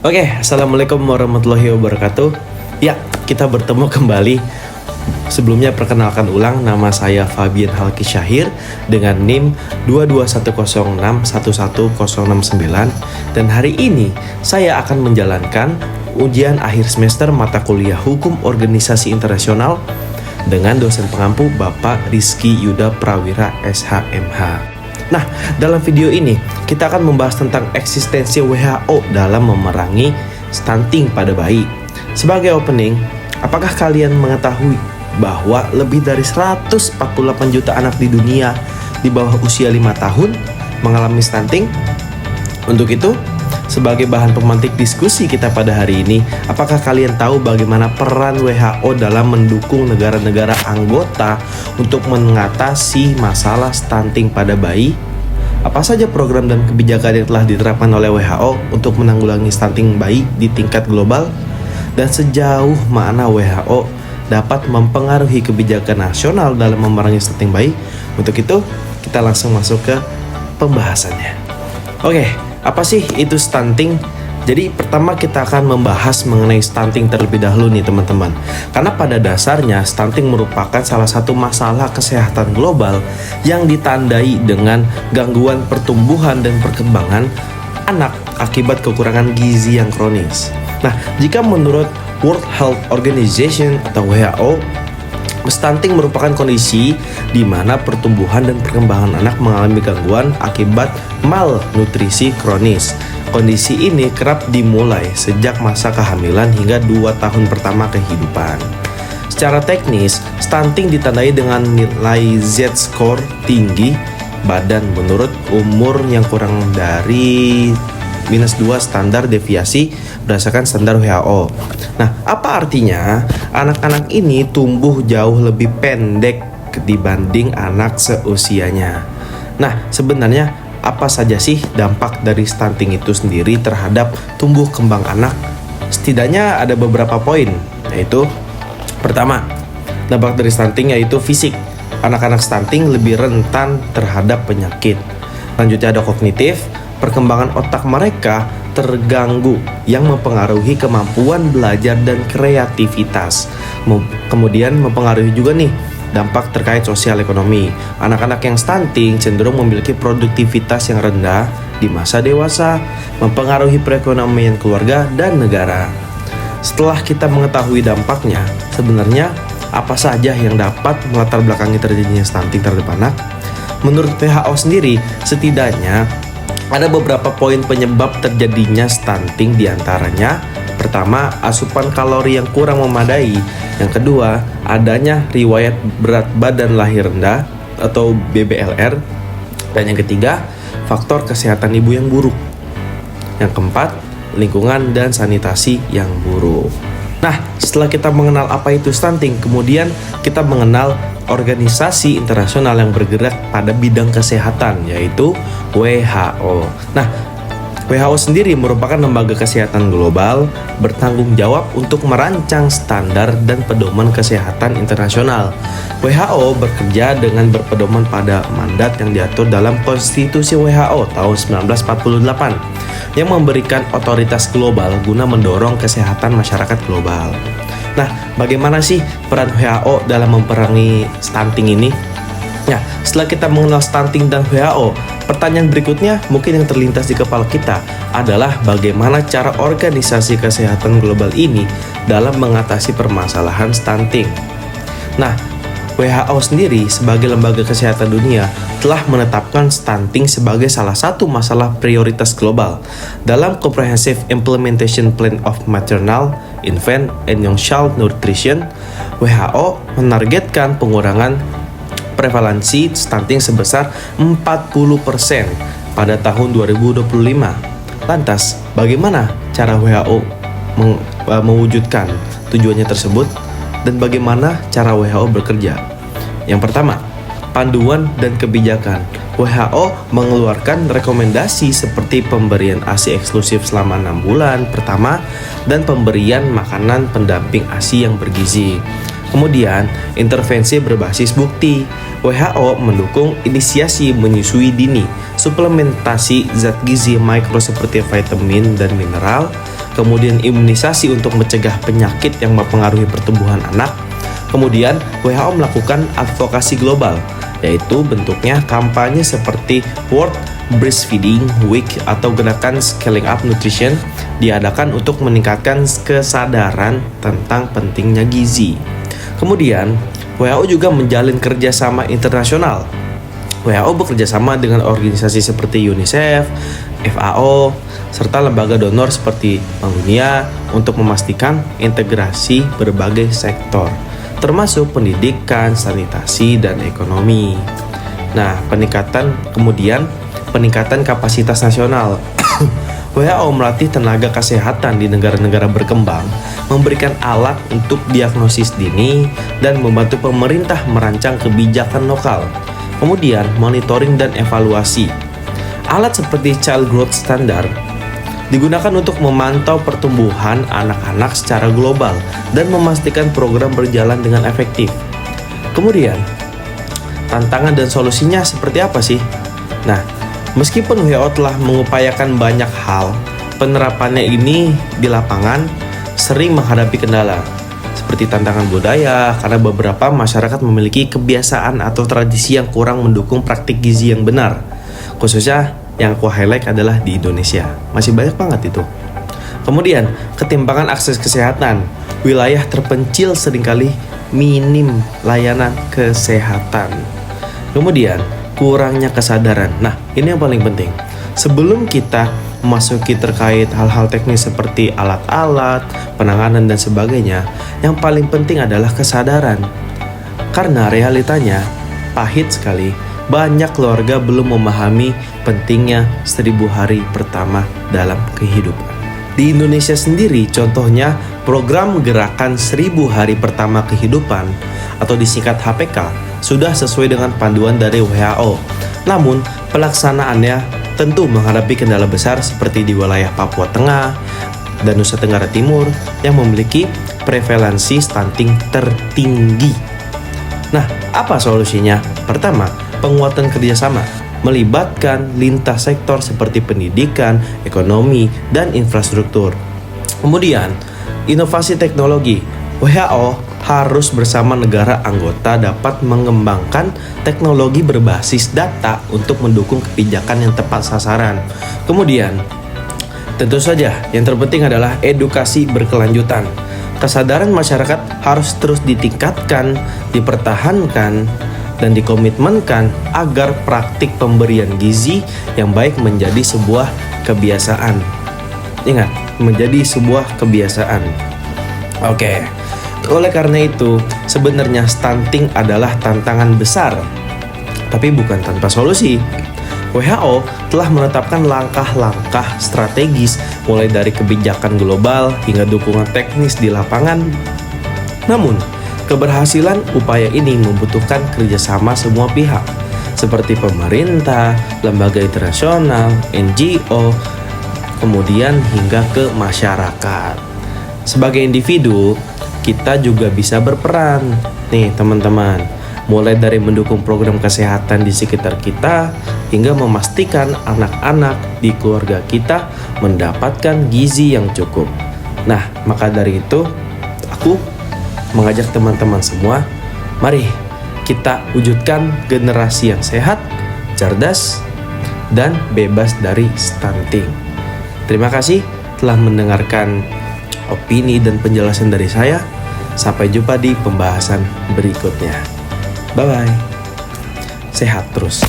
Oke, Assalamualaikum warahmatullahi wabarakatuh. Ya, kita bertemu kembali. Sebelumnya perkenalkan ulang, nama saya Fabian Halki Syahir dengan NIM 22106111069. Dan hari ini saya akan menjalankan ujian akhir semester mata kuliah Hukum Organisasi Internasional dengan dosen pengampu Bapak Rizky Yuda Prawira SHMH. Nah, dalam video ini kita akan membahas tentang eksistensi WHO dalam memerangi stunting pada bayi. Sebagai opening, apakah kalian mengetahui bahwa lebih dari 148 juta anak di dunia di bawah usia 5 tahun mengalami stunting? Untuk itu, sebagai bahan pemantik diskusi kita pada hari ini, apakah kalian tahu bagaimana peran WHO dalam mendukung negara-negara anggota untuk mengatasi masalah stunting pada bayi? Apa saja program dan kebijakan yang telah diterapkan oleh WHO untuk menanggulangi stunting bayi di tingkat global? Dan sejauh mana WHO dapat mempengaruhi kebijakan nasional dalam memerangi stunting bayi? Untuk itu, kita langsung masuk ke pembahasannya. Oke, apa sih itu stunting? Jadi pertama kita akan membahas mengenai stunting terlebih dahulu nih teman-teman. Karena pada dasarnya stunting merupakan salah satu masalah kesehatan global yang ditandai dengan gangguan pertumbuhan dan perkembangan anak akibat kekurangan gizi yang kronis. Nah, jika menurut World Health Organization atau WHO, stunting merupakan kondisi di mana pertumbuhan dan perkembangan anak mengalami gangguan akibat malnutrisi kronis. Kondisi ini kerap dimulai sejak masa kehamilan hingga 2 tahun pertama kehidupan. Secara teknis, stunting ditandai dengan nilai Z-score tinggi badan menurut umur yang kurang dari -2 standar deviasi berdasarkan standar WHO. Nah, apa artinya? Anak-anak ini tumbuh jauh lebih pendek dibanding anak seusianya. Nah, sebenarnya apa saja sih dampak dari stunting itu sendiri terhadap tumbuh kembang anak? Setidaknya ada beberapa poin, yaitu pertama, dampak dari stunting yaitu fisik. Anak-anak stunting lebih rentan terhadap penyakit. Lanjutnya ada kognitif. Perkembangan otak mereka terganggu yang mempengaruhi kemampuan belajar dan kreativitas. Kemudian mempengaruhi juga nih dampak terkait sosial ekonomi. Anak-anak yang stunting cenderung memiliki produktivitas yang rendah di masa dewasa, mempengaruhi perekonomian keluarga dan negara. Setelah kita mengetahui dampaknya, sebenarnya apa saja yang dapat melatar belakangi terjadinya stunting terhadap anak? Menurut WHO sendiri, setidaknya ada beberapa poin penyebab terjadinya stunting, diantaranya pertama, asupan kalori yang kurang memadai. Yang kedua, adanya riwayat berat badan lahir rendah atau BBLR. Dan yang ketiga, faktor kesehatan ibu yang buruk. Yang keempat, lingkungan dan sanitasi yang buruk. Nah, setelah kita mengenal apa itu stunting, kemudian kita mengenal organisasi internasional yang bergerak pada bidang kesehatan, yaitu WHO. Nah, WHO sendiri merupakan lembaga kesehatan global bertanggung jawab untuk merancang standar dan pedoman kesehatan internasional. WHO bekerja dengan berpedoman pada mandat yang diatur dalam Konstitusi WHO tahun 1948 yang memberikan otoritas global guna mendorong kesehatan masyarakat global. Nah, bagaimana sih peran WHO dalam memerangi stunting ini? Ya, setelah kita mengenal stunting dan WHO, pertanyaan berikutnya mungkin yang terlintas di kepala kita adalah bagaimana cara organisasi kesehatan global ini dalam mengatasi permasalahan stunting. Nah, WHO sendiri sebagai lembaga kesehatan dunia telah menetapkan stunting sebagai salah satu masalah prioritas global. Dalam Comprehensive Implementation Plan of Maternal, Infant, and Young Child Nutrition, WHO menargetkan pengurangan prevalensi stunting sebesar 40% pada tahun 2025. Lantas, bagaimana cara WHO mewujudkan tujuannya tersebut dan bagaimana cara WHO bekerja? Yang pertama, panduan dan kebijakan. WHO mengeluarkan rekomendasi seperti pemberian ASI eksklusif selama 6 bulan pertama dan pemberian makanan pendamping ASI yang bergizi. Kemudian, intervensi berbasis bukti. WHO mendukung inisiasi menyusui dini, suplementasi zat gizi mikro seperti vitamin dan mineral, kemudian imunisasi untuk mencegah penyakit yang mempengaruhi pertumbuhan anak. Kemudian WHO melakukan advokasi global, yaitu bentuknya kampanye seperti World Breastfeeding Week atau gerakan Scaling Up Nutrition diadakan untuk meningkatkan kesadaran tentang pentingnya gizi. Kemudian WHO juga menjalin kerjasama internasional. WHO bekerjasama dengan organisasi seperti UNICEF, FAO, serta lembaga donor seperti Bank Dunia untuk memastikan integrasi berbagai sektor, termasuk pendidikan, sanitasi, dan ekonomi. Nah, peningkatan kapasitas nasional. WHO melatih tenaga kesehatan di negara-negara berkembang, memberikan alat untuk diagnosis dini, dan membantu pemerintah merancang kebijakan lokal. Kemudian, monitoring dan evaluasi. Alat seperti Child Growth Standard digunakan untuk memantau pertumbuhan anak-anak secara global dan memastikan program berjalan dengan efektif. Kemudian, tantangan dan solusinya seperti apa sih? Nah, meskipun WHO telah mengupayakan banyak hal, penerapannya ini di lapangan sering menghadapi kendala, seperti tantangan budaya, karena beberapa masyarakat memiliki kebiasaan atau tradisi yang kurang mendukung praktik gizi yang benar. Khususnya yang aku highlight adalah di Indonesia. Masih banyak banget itu. Kemudian, ketimpangan akses kesehatan. Wilayah terpencil seringkali minim layanan kesehatan. Kemudian, kurangnya kesadaran. Nah, ini yang paling penting. Sebelum kita memasuki terkait hal-hal teknis seperti alat-alat, penanganan, dan sebagainya, yang paling penting adalah kesadaran. Karena realitanya pahit sekali, banyak keluarga belum memahami pentingnya 1000 hari pertama dalam kehidupan. Di Indonesia sendiri, contohnya program gerakan 1000 hari pertama kehidupan atau disingkat HPK sudah sesuai dengan panduan dari WHO. Namun, pelaksanaannya tentu menghadapi kendala besar seperti di wilayah Papua Tengah dan Nusa Tenggara Timur yang memiliki prevalensi stunting tertinggi. Nah, apa solusinya? Pertama, penguatan kerjasama melibatkan lintas sektor seperti pendidikan, ekonomi, dan infrastruktur. Kemudian, inovasi teknologi. WHO harus bersama negara anggota dapat mengembangkan teknologi berbasis data untuk mendukung kebijakan yang tepat sasaran. Kemudian, tentu saja yang terpenting adalah edukasi berkelanjutan. Kesadaran masyarakat harus terus ditingkatkan, dipertahankan, dan dikomitmenkan agar praktik pemberian gizi yang baik menjadi sebuah kebiasaan. Ingat, menjadi sebuah kebiasaan. Oke. Oleh karena itu, sebenarnya stunting adalah tantangan besar, tapi bukan tanpa solusi. WHO telah menetapkan langkah-langkah strategis mulai dari kebijakan global hingga dukungan teknis di lapangan. Namun, keberhasilan upaya ini membutuhkan kerjasama semua pihak, seperti pemerintah, lembaga internasional, NGO, kemudian hingga ke masyarakat. Sebagai individu, kita juga bisa berperan nih teman-teman, mulai dari mendukung program kesehatan di sekitar kita hingga memastikan anak-anak di keluarga kita mendapatkan gizi yang cukup. Nah, maka dari itu aku mengajak teman-teman semua, mari kita wujudkan generasi yang sehat, cerdas, dan bebas dari stunting. Terima kasih telah mendengarkan opini dan penjelasan dari saya. Sampai jumpa di pembahasan berikutnya. Bye-bye. Sehat terus.